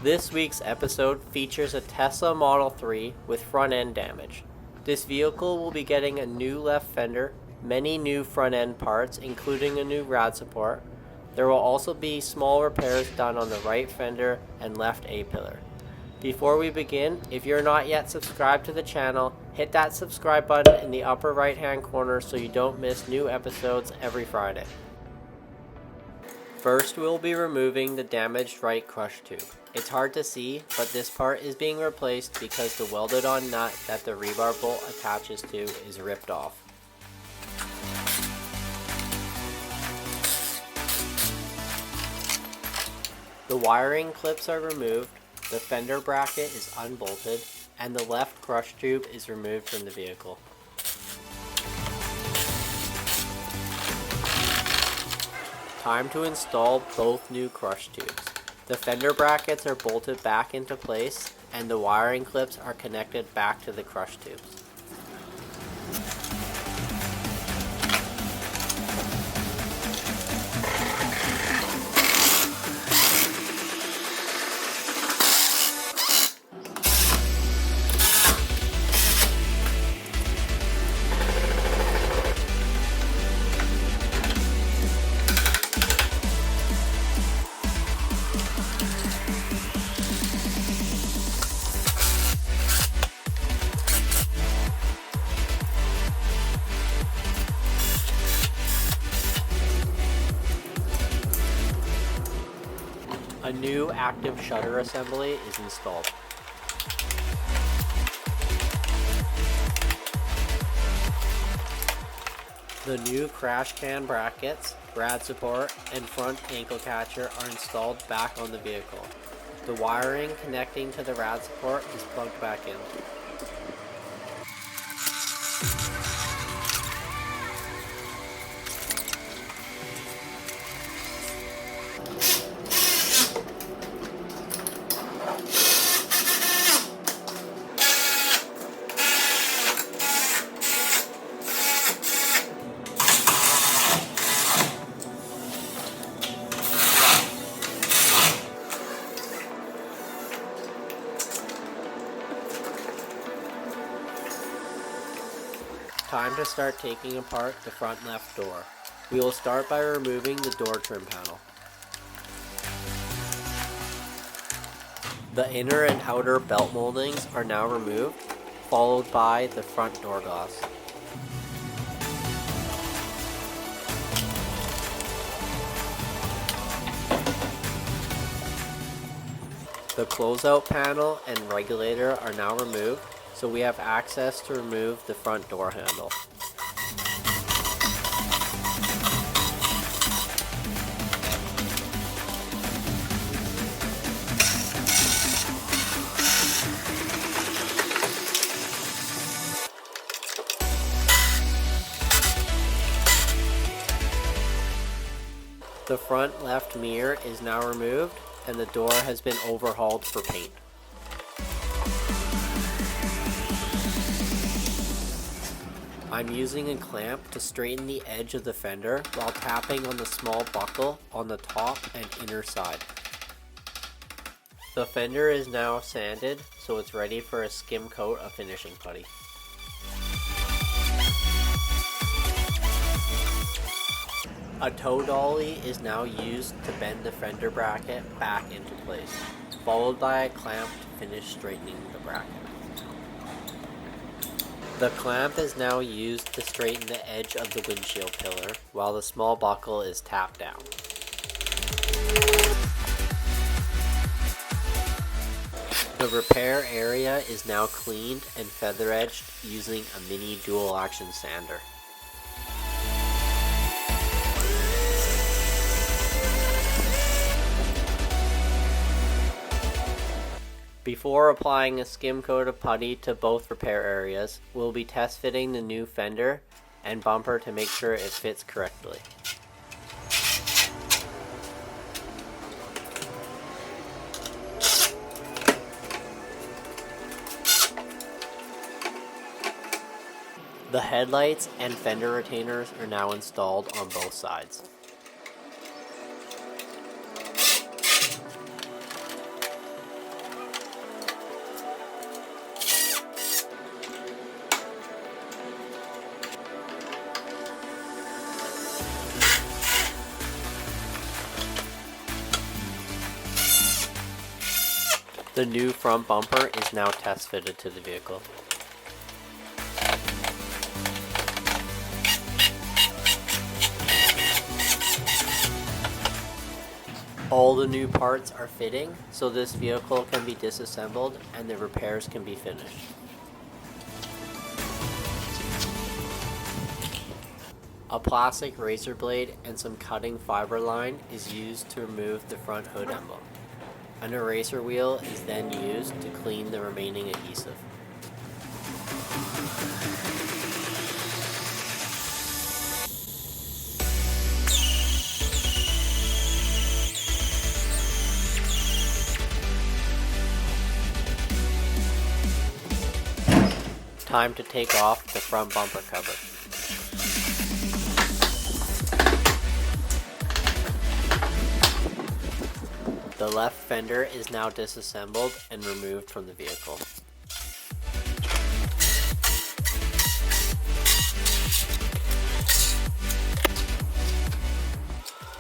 This week's episode features a Tesla Model 3 with front end damage. This vehicle will be getting a new left fender, many new front end parts including a new rad support. There will also be small repairs done on the right fender and left A-pillar. Before we begin, if you're not yet subscribed to the channel, hit that subscribe button in the upper right hand corner so you don't miss new episodes every Friday. First, we'll be removing the damaged right crush tube. It's hard to see, but this part is being replaced because the welded on nut that the rebar bolt attaches to is ripped off. The wiring clips are removed, the fender bracket is unbolted, and the left crush tube is removed from the vehicle. Time to install both new crush tubes. The fender brackets are bolted back into place and the wiring clips are connected back to the crush tubes. A new active shutter assembly is installed. The new crash can brackets, rad support, and front ankle catcher are installed back on the vehicle. The wiring connecting to the rad support is plugged back in. Time to start taking apart the front left door. We will start by removing the door trim panel. The inner and outer belt moldings are now removed, followed by the front door glass. The closeout panel and regulator are now removed, so we have access to remove the front door handle. The front left mirror is now removed, and the door has been overhauled for paint. I'm using a clamp to straighten the edge of the fender while tapping on the small buckle on the top and inner side. The fender is now sanded, so it's ready for a skim coat of finishing putty. A toe dolly is now used to bend the fender bracket back into place, followed by a clamp to finish straightening the bracket. The clamp is now used to straighten the edge of the windshield pillar while the small buckle is tapped down. The repair area is now cleaned and feather edged using a mini dual action sander. Before applying a skim coat of putty to both repair areas, we'll be test fitting the new fender and bumper to make sure it fits correctly. The headlights and fender retainers are now installed on both sides. The new front bumper is now test fitted to the vehicle. All the new parts are fitting, so this vehicle can be disassembled and the repairs can be finished. A plastic razor blade and some cutting fiber line is used to remove the front hood emblem. An eraser wheel is then used to clean the remaining adhesive. Time to take off the front bumper cover. The left fender is now disassembled and removed from the vehicle.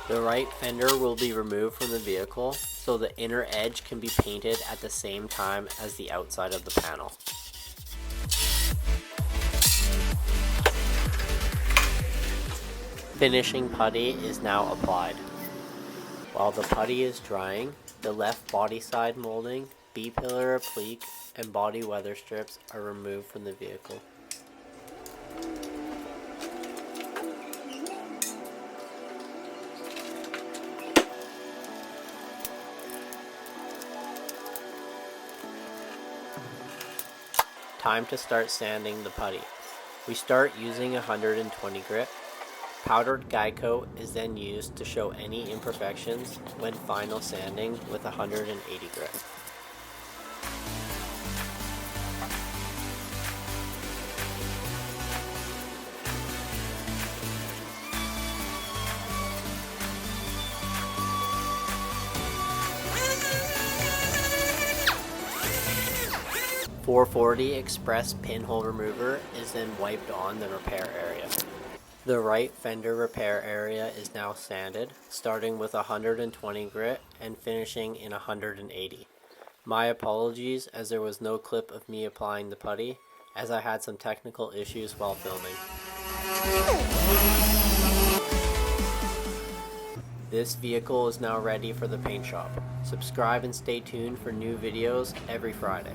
The right fender will be removed from the vehicle so the inner edge can be painted at the same time as the outside of the panel. Finishing putty is now applied. While the putty is drying, the left body side molding, B-pillar applique, and body weather strips are removed from the vehicle. Time to start sanding the putty. We start using 120 grit. Powdered guide coat is then used to show any imperfections when final sanding with 180 grit. .440 Express pinhole remover is then wiped on the repair area. The right fender repair area is now sanded, starting with 120 grit and finishing in 180. My apologies, as there was no clip of me applying the putty, as I had some technical issues while filming. This vehicle is now ready for the paint shop. Subscribe and stay tuned for new videos every Friday.